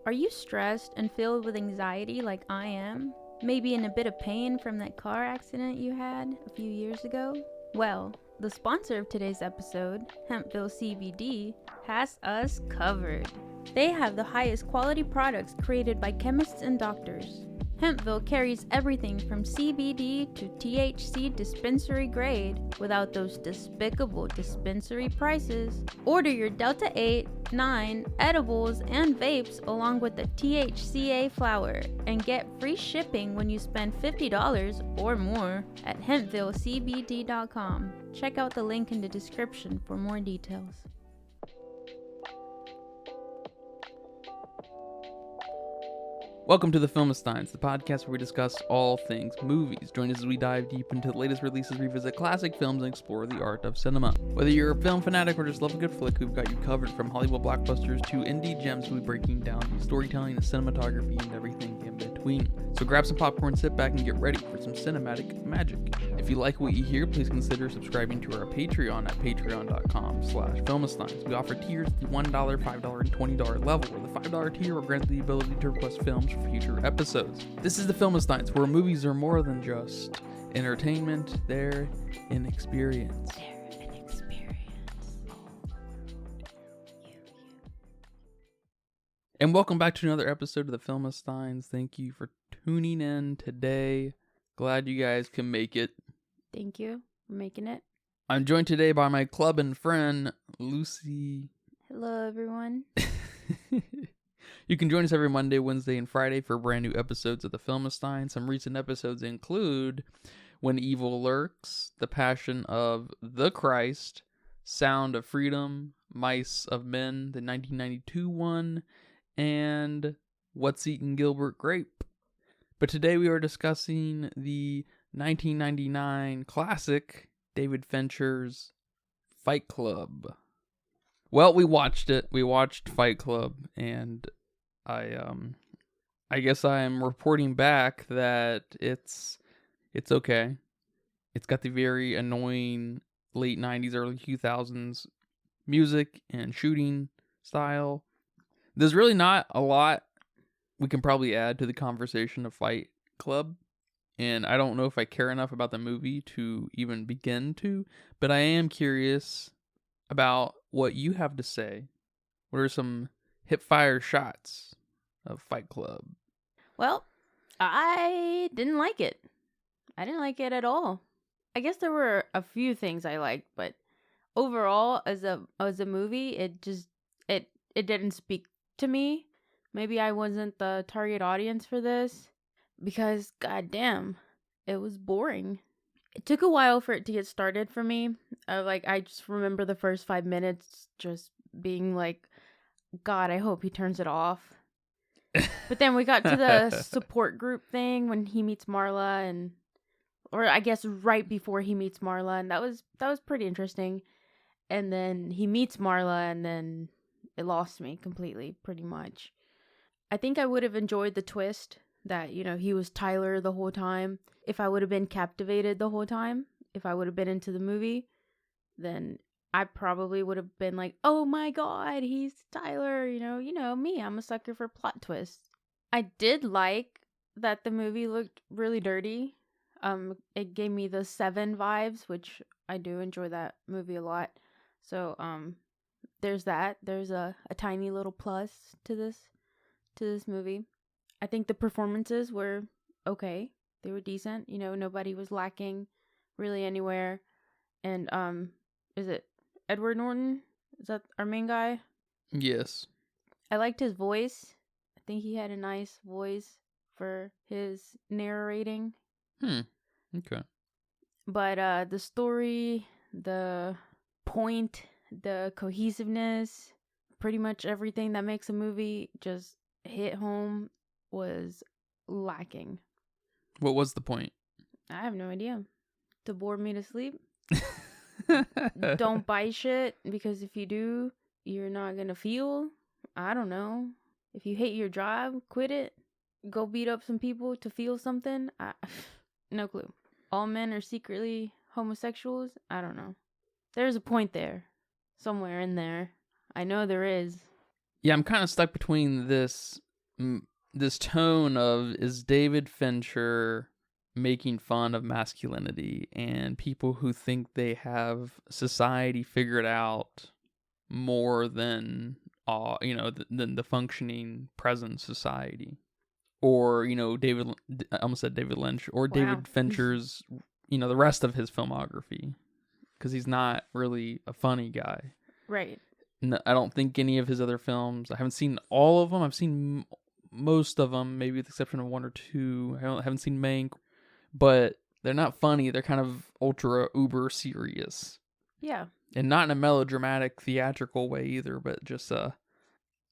Are you stressed and filled with anxiety like I am? Maybe in a bit of pain from that car accident you had a few years ago? Well, the sponsor of today's episode, Hempville CBD, has us covered. They have the highest quality products created by chemists and doctors. Hempville carries everything from CBD to THC dispensary grade without those despicable dispensary prices. Order your Delta 8, 9 edibles and vapes along with the THCA flower and get free shipping when you spend $50 or more at hempvillecbd.com. Check out the link in the description for more details. Welcome to the Filmistines, the podcast where we discuss all things movies. Join us as we dive deep into the latest releases, revisit classic films, and explore the art of cinema. Whether you're a film fanatic or just love a good flick, we've got you covered. From Hollywood blockbusters to indie gems, we'll be breaking down the storytelling, the cinematography, and everything in between. So grab some popcorn, sit back, and get ready for some cinematic magic. If you like what you hear, please consider subscribing to our Patreon at patreon.com/Filmistines. We offer tiers at the $1, $5, and $20 level, where the $5 tier will grant the ability to request films for future episodes. This is the Filmistines, where movies are more than just entertainment, they're an experience. And welcome back to another episode of the Filmistines. Thank you for tuning in today. Glad you guys can make it. Thank you for making it. I'm joined today by my club and friend, Lucy. Hello, everyone. You can join us every Monday, Wednesday, and Friday for brand new episodes of the Filmistine. Some recent episodes include When Evil Lurks, The Passion of the Christ, Sound of Freedom, Mice of Men, the 1992 one, and What's Eating Gilbert Grape. But today we are discussing the 1999 classic, David Fincher's Fight Club. Well, we watched it. We watched Fight Club, and I guess I am reporting back that it's okay. It's got the very annoying late 90s, early 2000s music and shooting style. There's really not a lot we can probably add to the conversation of Fight Club, and I don't know if I care enough about the movie to even begin to, but I am curious about what you have to say. What are some hip-fire shots of Fight Club? Well, I didn't like it. I didn't like it at all. I guess there were a few things I liked, but overall, as a movie, it didn't speak to me. Maybe I wasn't the target audience for this because, goddamn, it was boring. It took a while for it to get started for me. I just remember the first 5 minutes just being like, God, I hope he turns it off. But then we got to the support group thing when he meets Marla, or I guess right before he meets Marla, and that was pretty interesting. And then he meets Marla, and then it lost me completely, pretty much. I think I would have enjoyed the twist that, he was Tyler the whole time. If I would have been captivated the whole time, if I would have been into the movie, then I probably would have been like, oh my God, he's Tyler. You know me, I'm a sucker for plot twists. I did like that the movie looked really dirty. It gave me the Seven vibes, which I do enjoy that movie a lot. So, there's that. There's a tiny little plus to this movie. I think the performances were okay. They were decent. Nobody was lacking really anywhere. And is it Edward Norton? Is that our main guy? Yes. I liked his voice. I think he had a nice voice for his narrating. Okay. But the story, the point, the cohesiveness, pretty much everything that makes a movie just hit home was lacking. What was the point? I have no idea. To bore me to sleep. Don't buy shit, because if you do, you're not gonna feel. I don't know. If you hate your job, quit it. Go beat up some people to feel something. No clue. All men are secretly homosexuals? I don't know. There's a point there. Somewhere in there. I know there is. Yeah, I'm kind of stuck between this this tone of, is David Fincher making fun of masculinity and people who think they have society figured out more than than the functioning present society, or I almost said David Lynch, or Wow. David Fincher's the rest of his filmography, because he's not really a funny guy. Right. No, I don't think any of his other films. I haven't seen all of them. I've seen most of them, maybe with the exception of one or two. I haven't seen Mank, but they're not funny. They're kind of ultra uber serious. Yeah. And not in a melodramatic, theatrical way either, but just I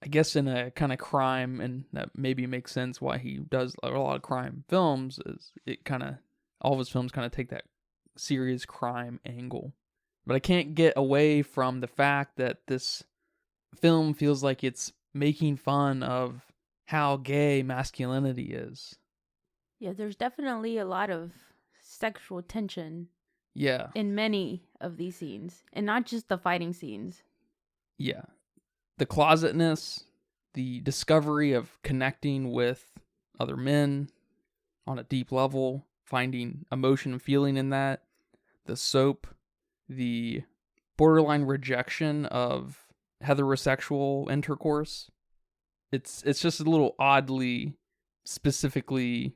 guess in a kind of crime, and that maybe makes sense why he does a lot of crime films, is it kind of, all of his films kind of take that serious crime angle. But I can't get away from the fact that this film feels like it's making fun of how gay masculinity is. Yeah, there's definitely a lot of sexual tension. Yeah. In many of these scenes, and not just the fighting scenes. Yeah. The closetness, the discovery of connecting with other men on a deep level, finding emotion and feeling in that, the soap, the borderline rejection of heterosexual intercourse. It's just a little oddly, specifically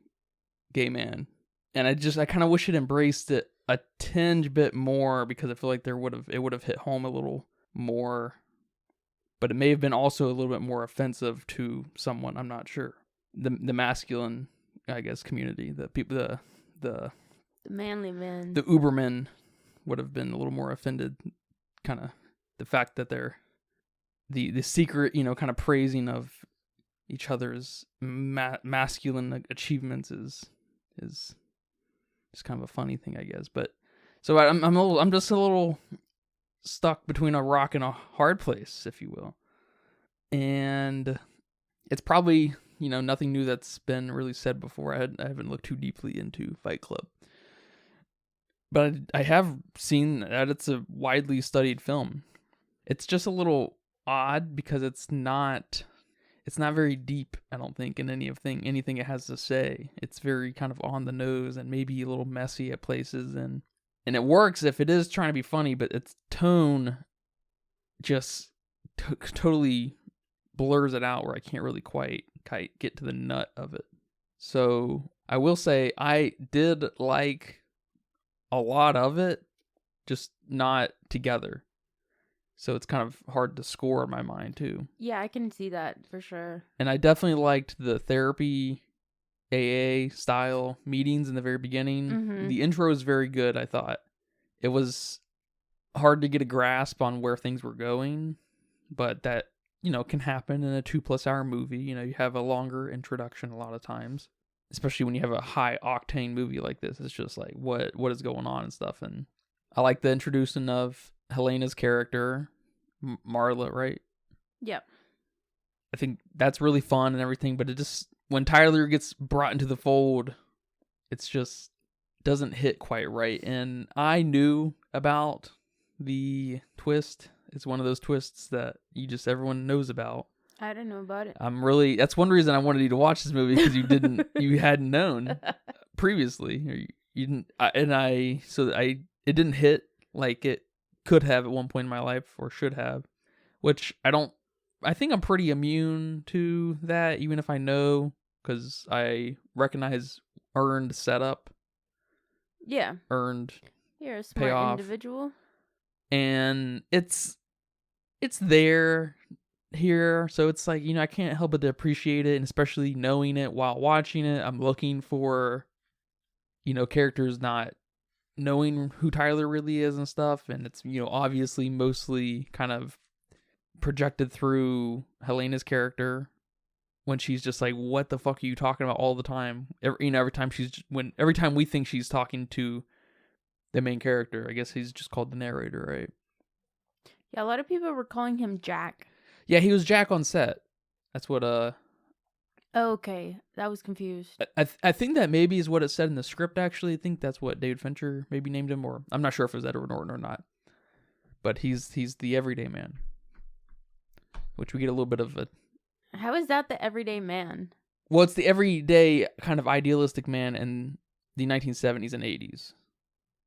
gay man. And I kind of wish it embraced it a tinge bit more, because I feel like it would have hit home a little more. But it may have been also a little bit more offensive to someone, I'm not sure. The masculine, I guess, community, the people, the manly men, the Ubermen would have been a little more offended. Kind of the fact that they're the secret, kind of praising of each other's masculine achievements is just kind of a funny thing, I guess. But so I'm just a little stuck between a rock and a hard place, if you will. And it's probably, nothing new that's been really said before. I haven't looked too deeply into Fight Club. But I have seen that it's a widely studied film. It's just a little odd because it's not very deep, I don't think, in anything it has to say. It's very kind of on the nose and maybe a little messy at places, and it works if it is trying to be funny, but its tone just totally blurs it out where I can't really quite get to the nut of it. So I will say I did like a lot of it, just not together. So it's kind of hard to score in my mind too. Yeah, I can see that for sure. And I definitely liked the therapy AA style meetings in the very beginning. Mm-hmm. The intro is very good, I thought. It was hard to get a grasp on where things were going, but that, can happen in a 2+ hour movie. You have a longer introduction a lot of times, especially when you have a high octane movie like this. It's just like, what is going on and stuff. And I like the introducing of Helena's character, Marla, right? Yep. I think that's really fun and everything, but it just, when Tyler gets brought into the fold, it's just doesn't hit quite right. And I knew about the twist. It's one of those twists that everyone knows about. I didn't know about it. That's one reason I wanted you to watch this movie, because you hadn't known previously, or you didn't, it didn't hit like it could have at one point in my life, or should have, which I think I'm pretty immune to that, even if I know, because I recognize earned setup. Yeah. Earned You're a smart payoff. Individual. And it's there here, so it's like, I can't help but to appreciate it, and especially knowing it while watching it. I'm looking for, characters not knowing who Tyler really is and stuff, and it's, obviously mostly kind of projected through Helena's character, when she's just like, what the fuck are you talking about all the time? Every time we think she's talking to the main character. I guess he's just called the narrator, right? Yeah, a lot of people were calling him Jack. Yeah, he was Jack on set. That's what Oh, okay. That was confused. I think that maybe is what it said in the script, actually. I think that's what David Fincher maybe named him, or I'm not sure if it was Edward Norton or not. But he's the everyday man, which we get a little bit of How is that the everyday man? Well, it's the everyday kind of idealistic man in the 1970s and 80s.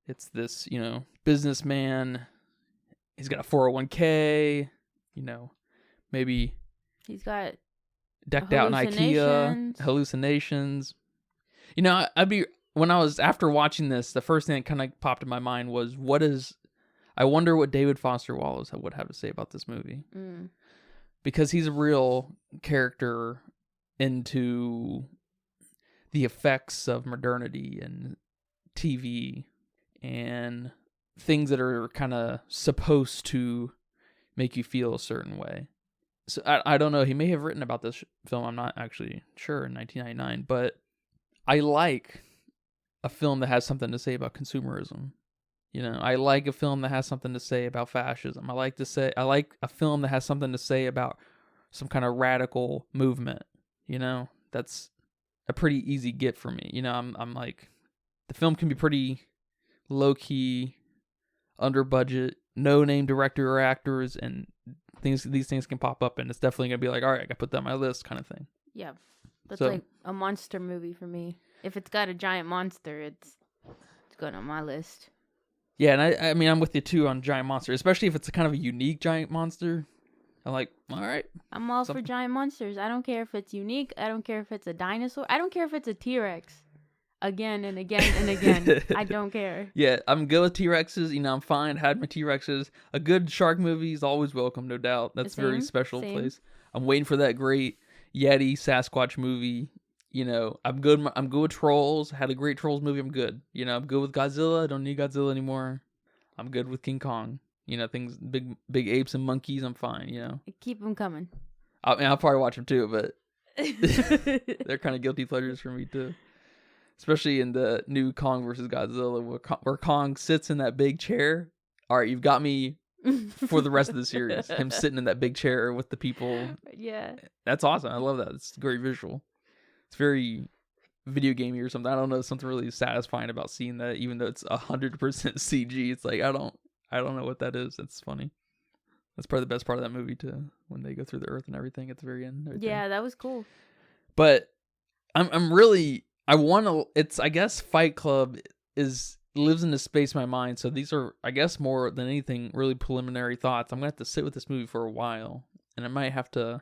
It's this, businessman. He's got a 401k, maybe He's got decked out in IKEA, hallucinations. When I was, after watching this, the first thing that kind of popped in my mind was, I wonder what David Foster Wallace would have to say about this movie. Because he's a real character into the effects of modernity and TV and things that are kind of supposed to make you feel a certain way. So I don't know. He may have written about this film. I'm not actually sure in 1999, but I like a film that has something to say about consumerism. I like a film that has something to say about fascism. I like a film that has something to say about some kind of radical movement. That's a pretty easy get for me. I'm like, the film can be pretty low key, under budget, no name director or actors, and these things can pop up, and it's definitely gonna be like, all right, I gotta put that on my list, kind of thing. Yeah, that's like a monster movie for me. If it's got a giant monster, it's going on my list. Yeah, and I mean, I'm with you too on giant monster, especially if it's a kind of a unique giant monster. I'm like, all right. I'm all for giant monsters. I don't care if it's unique. I don't care if it's a dinosaur. I don't care if it's a T-Rex. Again and again and again. I don't care. Yeah, I'm good with T-Rexes. I'm fine. Had my T-Rexes. A good shark movie is always welcome, no doubt. That's a very special place. I'm waiting for that great Yeti Sasquatch movie. I'm good. I'm good with Trolls. Had a great Trolls movie. I'm good. I'm good with Godzilla. I don't need Godzilla anymore. I'm good with King Kong. Things, big apes and monkeys. I'm fine. Keep them coming. I'll probably watch them too, but they're kind of guilty pleasures for me too. Especially in the new Kong versus Godzilla, where Kong sits in that big chair. All right, you've got me for the rest of the series. Him sitting in that big chair with the people. Yeah. That's awesome. I love that. It's very visual. It's very video gamey or something. I don't know. Something really satisfying about seeing that, even though it's 100% CG. It's like, I don't know what that is. It's funny. That's probably the best part of that movie too, when they go through the earth and everything at the very end. Yeah, that was cool. But I'm really, I want to. It's, I guess, Fight Club lives in the space of my mind. So these are, I guess, more than anything, really preliminary thoughts. I'm gonna have to sit with this movie for a while, and I might have to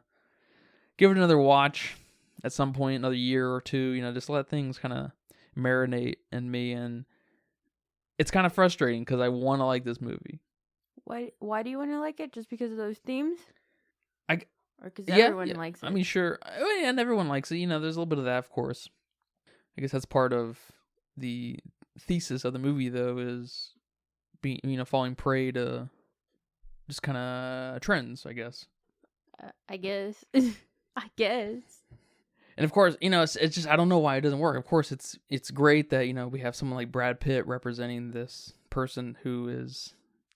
give it another watch at some point, another year or two. Just let things kind of marinate in me, and it's kind of frustrating because I want to like this movie. Why do you want to like it? Just because of those themes? Or because everyone likes it? I mean, sure. And everyone likes it. There's a little bit of that, of course. I guess that's part of the thesis of the movie, though, is being, falling prey to just kind of trends, I guess. I guess. I guess. And of course, it's just, I don't know why it doesn't work. Of course, it's great that, we have someone like Brad Pitt representing this person who is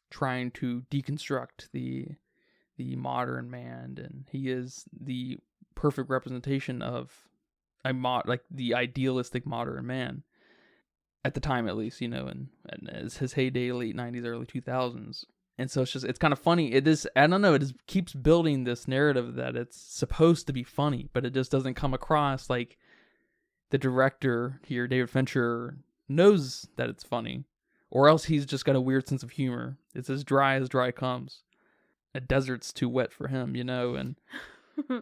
trying to deconstruct the modern man, and he is the perfect representation of the idealistic modern man at the time, at least, and as his heyday, late 90s, early 2000s. And so it's kind of funny. It is, I don't know, it just keeps building this narrative that it's supposed to be funny, but it just doesn't come across like the director here, David Fincher, knows that it's funny, or else he's just got a weird sense of humor. It's as dry comes. A desert's too wet for him, and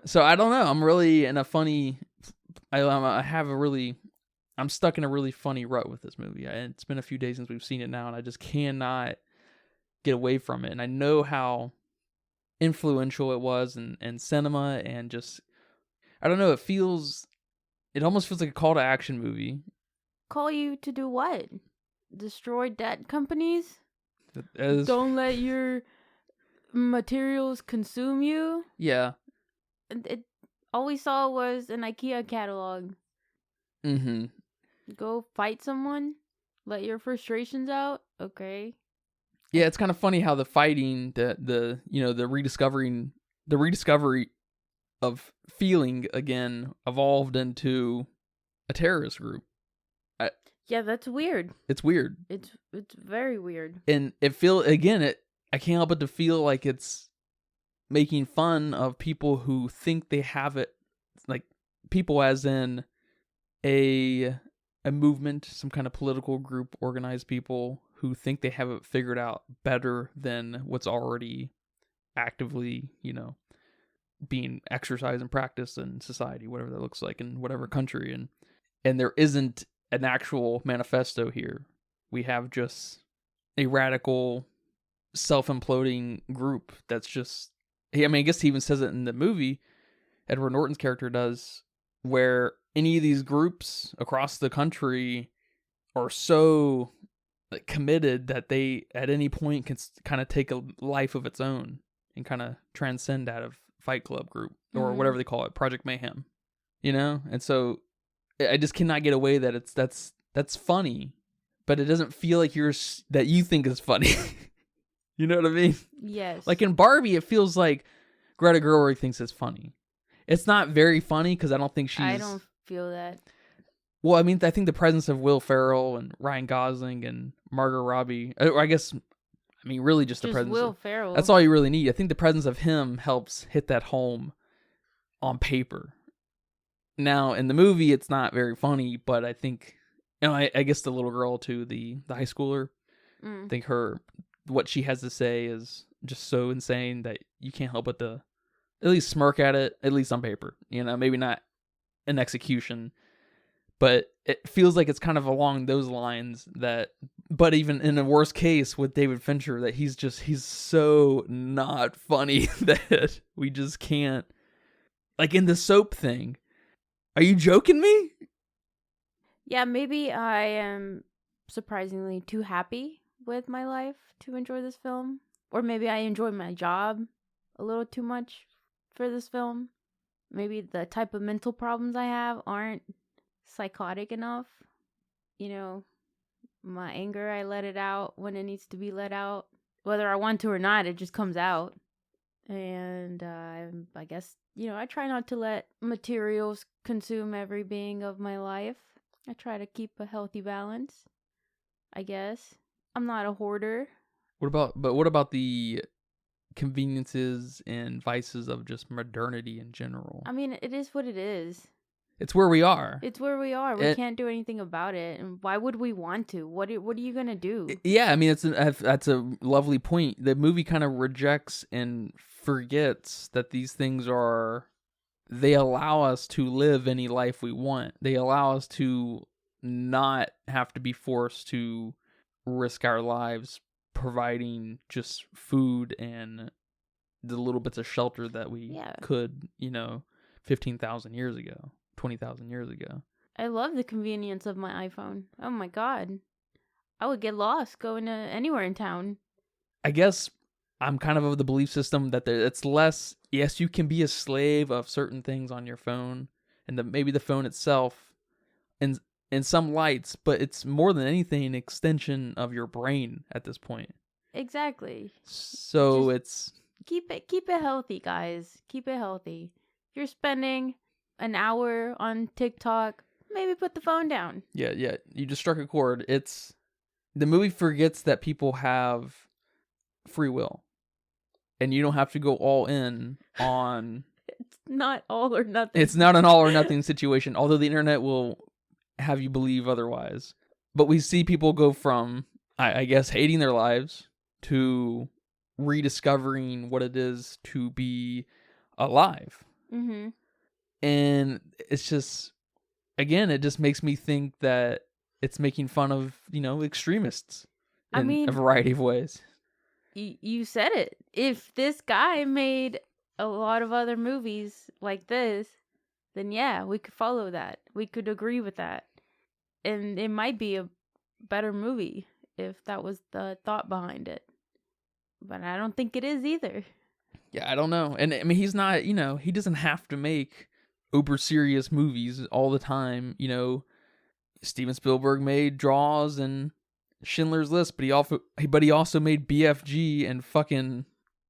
so I don't know. I'm really in a funny, I'm stuck in a really funny rut with this movie. It's been a few days since we've seen it now, and I just cannot get away from it. And I know how influential it was in cinema, and just, I don't know, it almost feels like a call to action movie. Call you to do what? Destroy debt companies? Don't let your materials consume you? Yeah. All we saw was an IKEA catalog. Mm-hmm. Go fight someone? Let your frustrations out? Okay. Yeah, it's kind of funny how the fighting, the rediscovery of feeling again evolved into a terrorist group. Yeah, that's weird. It's weird. It's very weird. And I can't help but to feel like it's making fun of people who think they have it, like people as in a movement, some kind of political group, organized people who think they have it figured out better than what's already actively, being exercised and practiced in society, whatever that looks like in whatever country. And there isn't an actual manifesto here. We have just a radical, self-imploding group that's just, I guess he even says it in the movie, Edward Norton's character does, where any of these groups across the country are so committed that they at any point can kind of take a life of its own and kind of transcend out of Fight Club group or whatever they call it, Project Mayhem, And so I just cannot get away that that's funny, but it doesn't feel like that you think is funny. You know what I mean? Yes. Like in Barbie, it feels like Greta Gerwig thinks it's funny. It's not very funny because I don't think I don't feel that. Well, I mean, I think the presence of Will Ferrell and Ryan Gosling and Margot Robbie, or I guess, really just the presence. Will Ferrell. That's all you really need. I think the presence of him helps hit that home on paper. Now, in the movie, it's not very funny, but I think, I guess the little girl too, the high schooler, I think what she has to say is just so insane that you can't help but to at least smirk at it, at least on paper. Maybe not in execution, but it feels like it's kind of along those lines but even in a worst case with David Fincher, that he's so not funny that we just can't. Like in the soap thing. Are you joking me? Yeah, maybe I am surprisingly too happy with my life to enjoy this film. Or maybe I enjoy my job a little too much for this film. Maybe the type of mental problems I have aren't psychotic enough. My anger, I let it out when it needs to be let out. Whether I want to or not, it just comes out. And I guess, I try not to let materials consume every being of my life. I try to keep a healthy balance, I guess. I'm not a hoarder. What about the conveniences and vices of just modernity in general? It is what it is. It's where we are. We can't do anything about it. And why would we want to? What are you going to do? Yeah, that's a lovely point. The movie kind of rejects and forgets that these things they allow us to live any life we want. They allow us to not have to be forced to risk our lives providing just food and the little bits of shelter that we could, 15,000 years ago, 20,000 years ago. I love the convenience of my iPhone. Oh my God. I would get lost going to anywhere in town. I guess I'm kind of the belief system that it's less, yes, you can be a slave of certain things on your phone and maybe the phone itself in some lights, but it's more than anything an extension of your brain at this point. Exactly. So it's keep it healthy, guys. Keep it healthy. If you're spending an hour on TikTok, maybe put the phone down. Yeah. You just struck a chord. The movie forgets that people have free will. And you don't have to go all in on... It's not all or nothing. It's not an all or nothing situation, although the internet will have you believe otherwise. But we see people go from, I guess, hating their lives to rediscovering what it is to be alive. Mm-hmm. And it's just, again, it just makes me think that it's making fun of, extremists in a variety of ways. You said it. If this guy made a lot of other movies like this, then yeah, we could follow that. We could agree with that. And it might be a better movie if that was the thought behind it. But I don't think it is either. Yeah, I don't know. And he's not, he doesn't have to make uber serious movies all the time. Steven Spielberg made Jaws and Schindler's List, but he also made BFG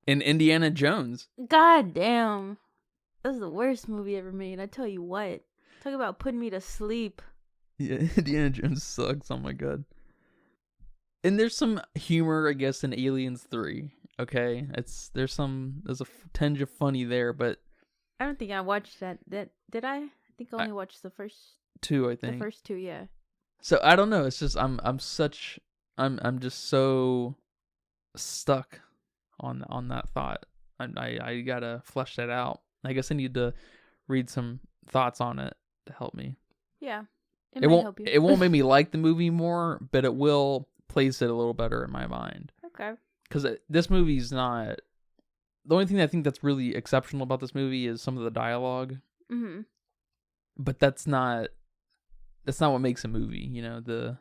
and Indiana Jones. God damn. This is the worst movie ever made. I tell you what. Talk about putting me to sleep. Yeah, Indiana Jones sucks. Oh my God. And there's some humor, I guess, in Aliens 3. Okay, there's a tinge of funny there, but I don't think I watched that. Did I? I think I only watched the first two. I think the first two. Yeah. So I don't know. It's just I'm just so stuck on that thought. I gotta flesh that out. I guess I need to read some thoughts on it to help me. Yeah, It might won't help you. It won't make me like the movie more, but it will place it a little better in my mind. Okay. Because this movie's not. The only thing I think that's really exceptional about this movie is some of the dialogue. Mm-hmm. But that's not what makes a movie. You know, the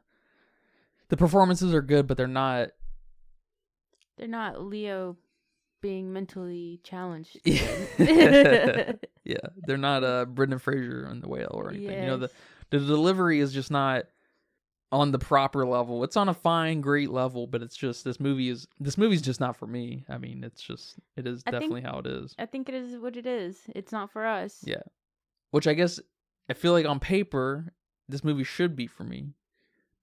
performances are good, but they're not. They're not Leo being mentally challenged. Yeah, they're not Brendan Fraser in The Whale or anything. Yes. You know, the delivery is just not on the proper level. It's on a fine, great level, but it's just this movie's just not for me. I mean, it is definitely how it is. I think it is what it is. It's not for us. Yeah, which I guess I feel like on paper this movie should be for me,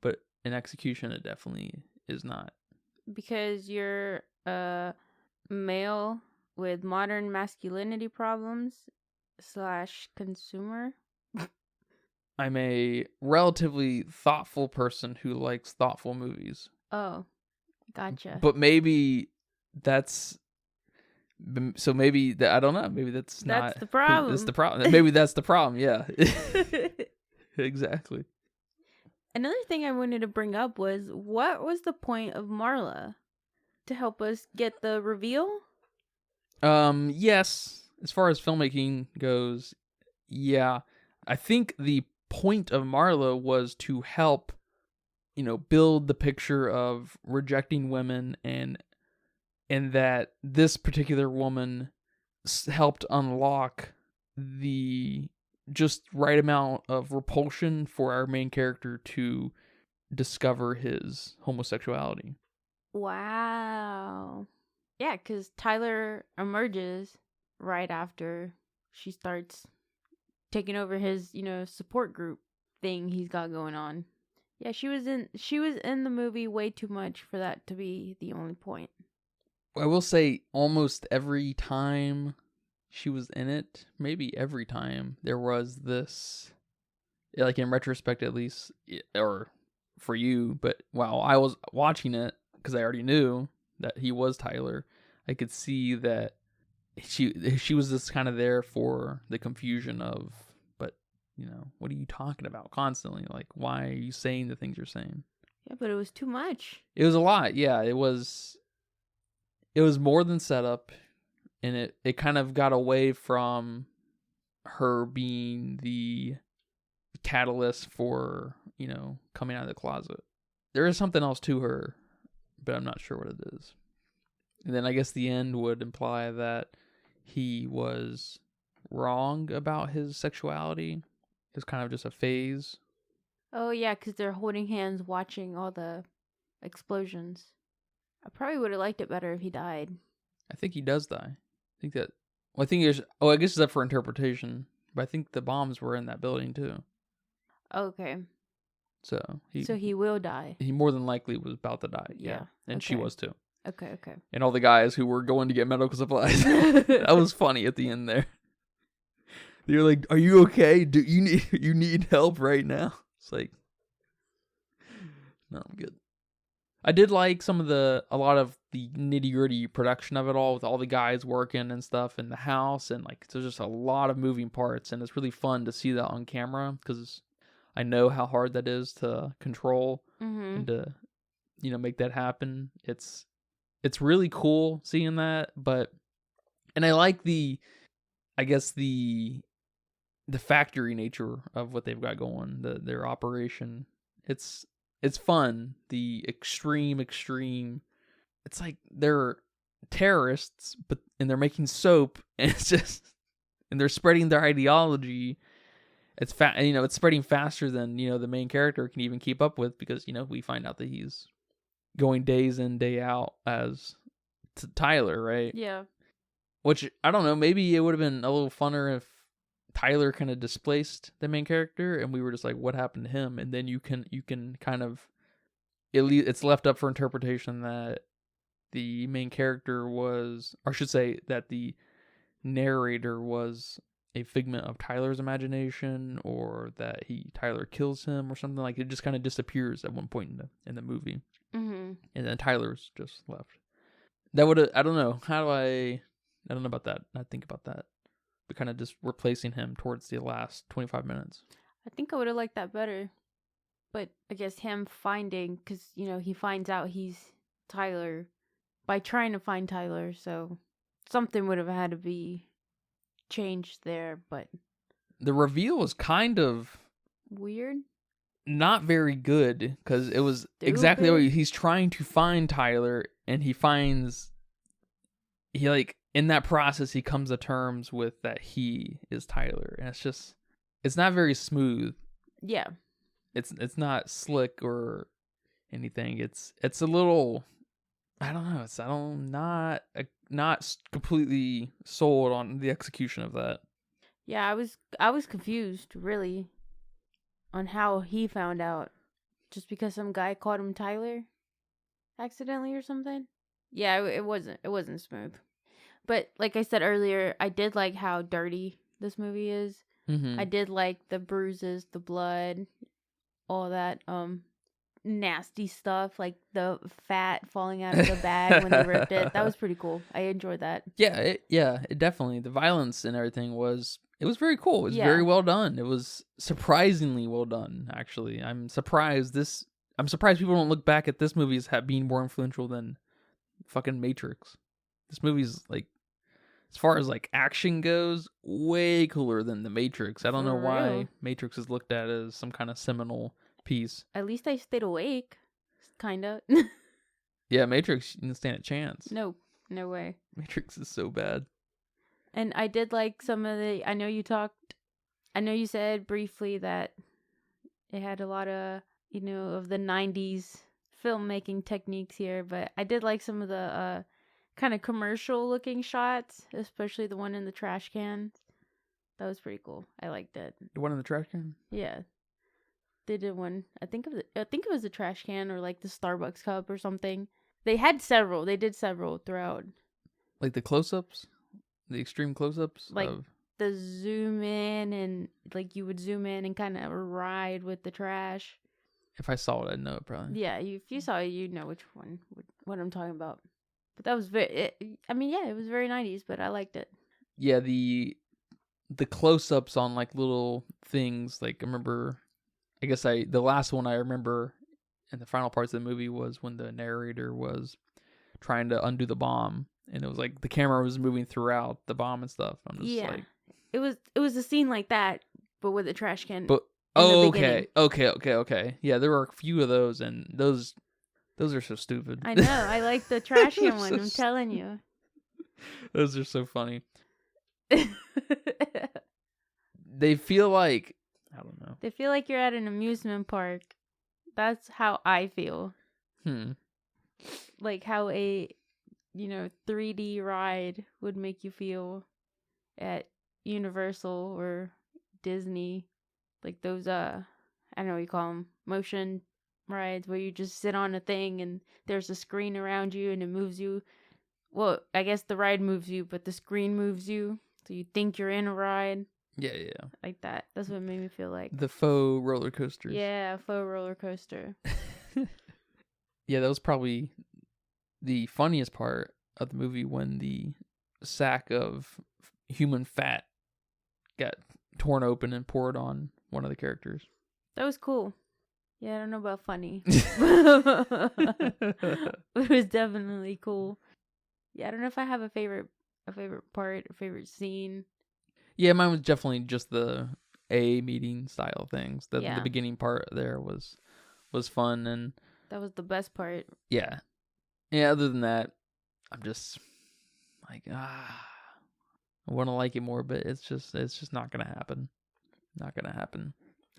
but in execution it definitely is not. Because you're a male with modern masculinity problems / consumer. I'm a relatively thoughtful person who likes thoughtful movies. Oh, gotcha. But maybe that's so. Maybe I don't know. Maybe that's the problem. That's the problem. Maybe that's the problem. Yeah, exactly. Another thing I wanted to bring up was, what was the point of Marla? To help us get the reveal? Yes. As far as filmmaking goes, yeah. I think the point of Marla was to help, build the picture of rejecting women, and that this particular woman helped unlock the just right amount of repulsion for our main character to discover his homosexuality. Wow. Yeah, because Tyler emerges right after she starts taking over his, support group thing he's got going on. Yeah, she was in the movie way too much for that to be the only point. I will say almost every time she was in it, maybe every time, there was this, like in retrospect at least, or for you, but while I was watching it, because I already knew that he was Tyler, I could see that she was just kind of there for the confusion of, but, what are you talking about constantly? Like, why are you saying the things you're saying? Yeah, but it was too much. It was a lot. Yeah, it was more than setup, and it kind of got away from her being the catalyst for, coming out of the closet. There is something else to her, but I'm not sure what it is. And then I guess the end would imply that he was wrong about his sexuality. It was kind of just a phase. Oh, yeah, because they're holding hands watching all the explosions. I probably would have liked it better if he died. I think he does die. I think that... Well, I think there's... Oh, I guess it's up for interpretation. But I think the bombs were in that building, too. Okay. So he will die. He more than likely was about to die. Yeah. And okay. she was, too. Okay. And all the guys who were going to get medical supplies. That was funny at the end there. They were like, "Are you okay? Do you need help right now?" It's like, no, I'm good. I did like a lot of the nitty-gritty production of it all, with all the guys working and stuff in the house, and like there's just a lot of moving parts, and it's really fun to see that on camera because I know how hard that is to control and to make that happen. It's really cool seeing that, and I like the factory nature of what they've got going, their operation. It's fun. The extreme. It's like they're terrorists, and they're making soap, and and they're spreading their ideology. It's it's spreading faster than the main character can even keep up with, because we find out that he's going days in, day out as Tyler, right? Yeah. Which, I don't know, maybe it would have been a little funner if Tyler kind of displaced the main character and we were just like, what happened to him? And then you can kind of, it's left up for interpretation that the main character was, or I should say that the narrator was a figment of Tyler's imagination, or that Tyler kills him or something. Like, it just kind of disappears at one point in the movie. Mm-hmm. And then Tyler's just left. That would, I don't know. I don't know about that. I think about that. But kind of just replacing him towards the last 25 minutes. I think I would have liked that better. But I guess him finding, because, he finds out he's Tyler by trying to find Tyler. So something would have had to be changed there. But the reveal was kind of weird. Not very good, because it was Stupid. exactly what he's trying to find Tyler, and in that process he comes to terms with that he is Tyler, and it's not very smooth. Yeah. It's not slick or anything. It's a little, I don't know. Not completely sold on the execution of that. Yeah, I was confused, really, on how he found out. Just because some guy called him Tyler accidentally or something. Yeah, it wasn't smooth. But like I said earlier, I did like how dirty this movie is. Mm-hmm. I did like the bruises, the blood, all that nasty stuff, like the fat falling out of the bag when they ripped it. That was pretty cool. I enjoyed that. Yeah, it definitely, the violence and everything was very cool. It was Yeah. very well done. It was surprisingly well done, actually. I'm surprised people don't look back at this movie as being more influential than fucking Matrix. This movie's, like, as far as like action goes, way cooler than the Matrix. I don't know why Matrix is looked at as some kind of seminal piece. At least I stayed awake, kind of. Yeah, Matrix, you didn't stand a chance. No way. Matrix is so bad. And I did like some of the, I know you said briefly that it had a lot of, of the 90s filmmaking techniques here, but I did like some of the kind of commercial looking shots, especially the one in the trash can. That was pretty cool. I liked it. The one in the trash can? Yeah. They did one. I think it was a trash can or like the Starbucks cup or something. They did several throughout. Like the close-ups? The extreme close-ups? Like the zoom in, and like you would zoom in and kind of ride with the trash. If I saw it, I'd know it probably. Yeah, if you saw it, you'd know which one, what I'm talking about. But that was it was very 90s, but I liked it. Yeah, the close-ups on like little things, like I remember, the last one I remember in the final parts of the movie was when the narrator was trying to undo the bomb, and it was like the camera was moving throughout the bomb and stuff. I'm just like, it was a scene like that, but with a trash can. But okay. Yeah, there were a few of those, and those are so stupid. I know. I like the trash can one. I'm telling you. Those are so funny. They feel like, I don't know. They feel like you're at an amusement park. That's how I feel. Like how a 3D ride would make you feel at Universal or Disney, like those I don't know what you call them, motion rides, where you just sit on a thing and there's a screen around you and it moves you. Well, I guess the ride moves you, but the screen moves you, so you think you're in a ride. Yeah. Like that. That's what it made me feel like. The faux roller coasters. Yeah, faux roller coaster. Yeah, that was probably the funniest part of the movie, when the sack of human fat got torn open and poured on one of the characters. That was cool. Yeah, I don't know about funny. It was definitely cool. Yeah, I don't know if I have a favorite part, a favorite scene. Yeah, mine was definitely just the A meeting style things. The Yeah. beginning part there was fun, and That was the best part. yeah. Other than that, I'm just like, I want to like it more, but it's just not gonna happen. Not gonna happen.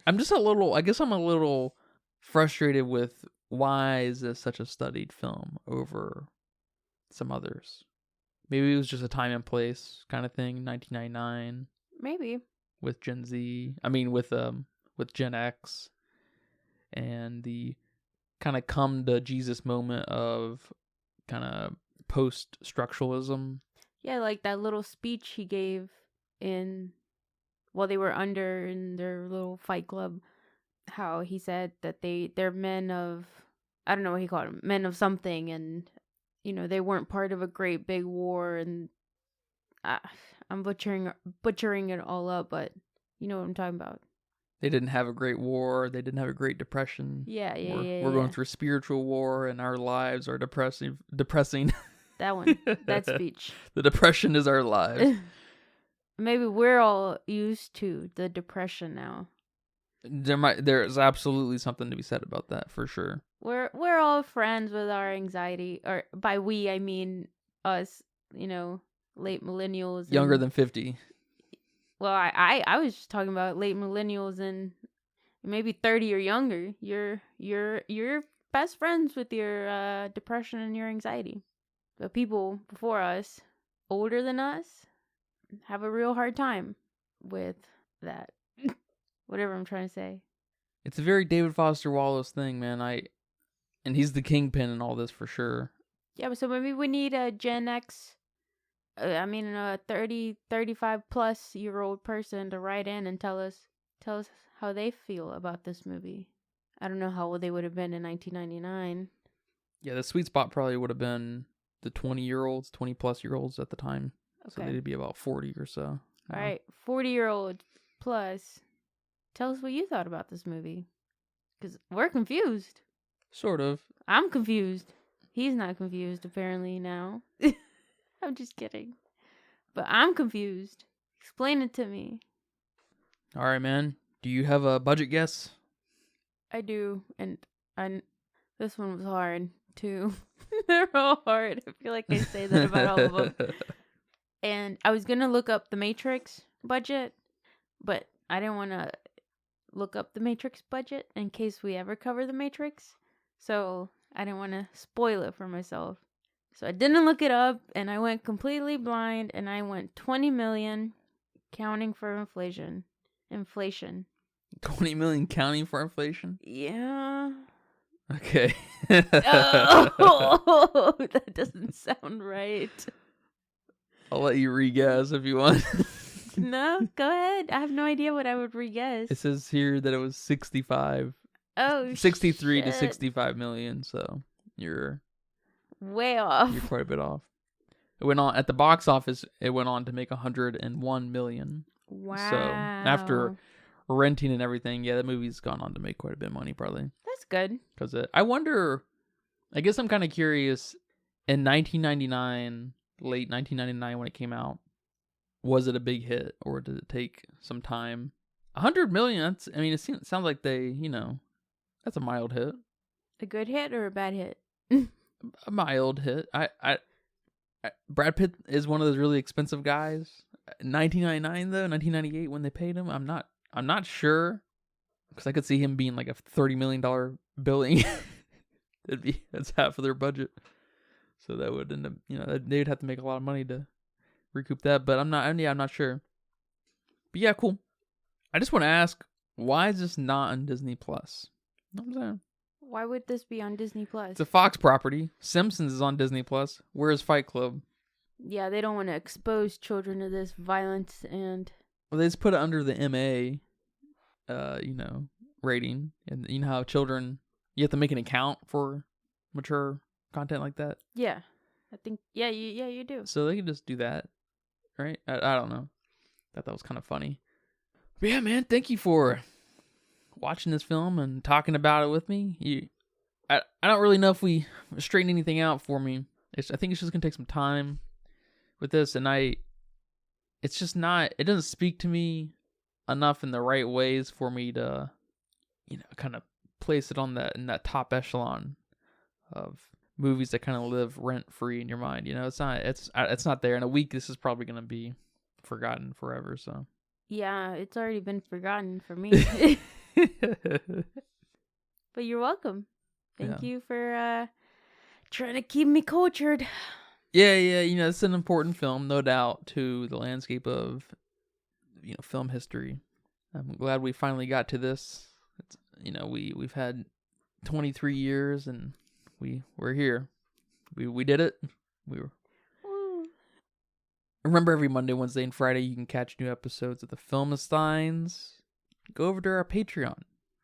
I'm a little frustrated with, why is this such a studied film over some others. Maybe it was just a time and place kind of thing. 1999. Maybe. With Gen Z. I mean, with Gen X, and the kind of come to Jesus moment of kind of post-structuralism. Yeah, like that little speech he gave in while they were under in their little fight club. How he said that they're men of, I don't know what he called them, men of something, and they weren't part of a great big war, and I'm butchering it all up, but you know what I'm talking about. They didn't have a great war. They didn't have a great depression. Yeah. We're going through a spiritual war, and our lives are depressing. That one, that speech. The depression is our lives. Maybe we're all used to the depression now. There's absolutely something to be said about that, for sure. We're all friends with our anxiety, or by we I mean us, late millennials. Younger than 50. Well, I was just talking about late millennials and maybe 30 or younger. You're best friends with your depression and your anxiety. But people before us, older than us, have a real hard time with that. Whatever I'm trying to say. It's a very David Foster Wallace thing, man. And he's the kingpin in all this for sure. Yeah, so maybe we need a Gen X, a 30, 35 plus year old person to write in and tell us how they feel about this movie. I don't know how old they would have been in 1999. Yeah, the sweet spot probably would have been the 20-year-olds, 20-plus-year-olds at the time. Okay. So they'd be about 40 or so. All right, 40-year-old plus. Tell us what you thought about this movie. Because we're confused. Sort of. I'm confused. He's not confused, apparently, now. I'm just kidding. But I'm confused. Explain it to me. All right, man. Do you have a budget guess? I do. And this one was hard, too. They're all hard. I feel like I say that about all of them. And I was going to look up the Matrix budget, but I didn't want to look up the Matrix budget in case we ever cover the Matrix. So I didn't want to spoil it for myself. So I didn't look it up, and I went completely blind, and I went 20 million counting for inflation. 20 million counting for inflation? Yeah. Okay. Oh, that doesn't sound right. I'll let you re-guess if you want. No, go ahead. I have no idea what I would re-guess. It says here that it was 63 shit. to 65 million, so you're way off. You're quite a bit off. It went on at the box office. It went on to make 101 million. Wow. So after renting and everything, yeah, the movie's gone on to make quite a bit of money, probably. That's good. Because I wonder. I guess I'm kind of curious. In 1999, late 1999, when it came out, was it a big hit or did it take some time? 100 million. It sounds like that's a mild hit. A good hit or a bad hit? A mild hit. Brad Pitt is one of those really expensive guys. 1999 though, 1998 when they paid him, I'm not sure, because I could see him being like a $30 million billing. That's half of their budget, so that would end up, they'd have to make a lot of money to recoup that. But I'm not sure. But yeah, cool. I just want to ask, why is this not on Disney Plus? You know what I'm saying? Why would this be on Disney Plus? It's a Fox property. Simpsons is on Disney Plus. Where's Fight Club? Yeah, they don't want to expose children to this violence and. Well, they just put it under the MA, rating, and you know how children, you have to make an account for mature content like that. Yeah, I think you do. So they can just do that, right? I don't know. Thought that was kind of funny. But yeah, man, thank you for watching this film and talking about it with me. I don't really know if we straighten anything out for me. I think it's just gonna take some time with this, and it's just not. It doesn't speak to me enough in the right ways for me to, kind of place it in that top echelon of movies that kind of live rent free in your mind. It's not there. In a week, this is probably gonna be forgotten forever. So yeah, it's already been forgotten for me. But you're welcome. Thank you for trying to keep me cultured. Yeah, it's an important film, no doubt, to the landscape of, film history. I'm glad we finally got to this. It's, we've had 23 years and we're here. We did it. Woo. Woo. Remember, every Monday, Wednesday, and Friday, you can catch new episodes of the Filmsteins. Go over to our Patreon.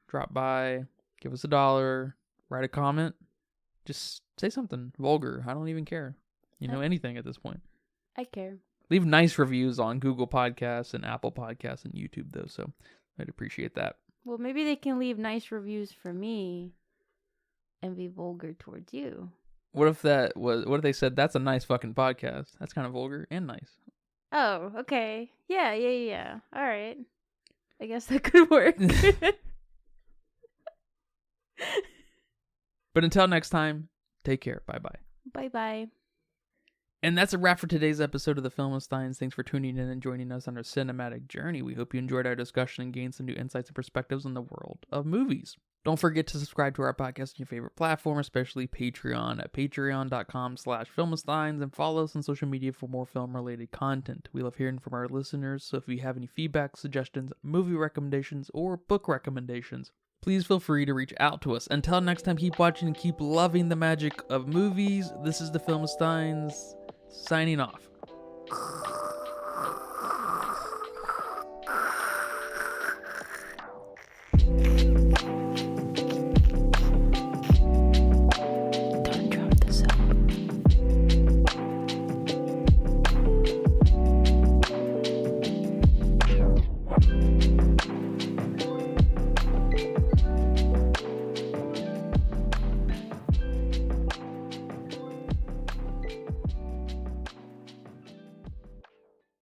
Drop by, give us $1, write a comment. Just say something vulgar. I don't even care. Anything at this point. I care. Leave nice reviews on Google Podcasts and Apple Podcasts and YouTube, though, so I'd appreciate that. Well, maybe they can leave nice reviews for me and be vulgar towards you. What if they said, that's a nice fucking podcast? That's kind of vulgar and nice. Oh, okay. Yeah. All right. I guess that could work. But until next time, take care. Bye-bye. Bye-bye. And that's a wrap for today's episode of the Filmsteins. Thanks for tuning in and joining us on our cinematic journey. We hope you enjoyed our discussion and gained some new insights and perspectives on the world of movies. Don't forget to subscribe to our podcast on your favorite platform, especially Patreon at patreon.com/Filmsteins, and follow us on social media for more film-related content. We love hearing from our listeners, so if you have any feedback, suggestions, movie recommendations, or book recommendations, please feel free to reach out to us. Until next time, keep watching and keep loving the magic of movies. This is the Filmsteins, signing off.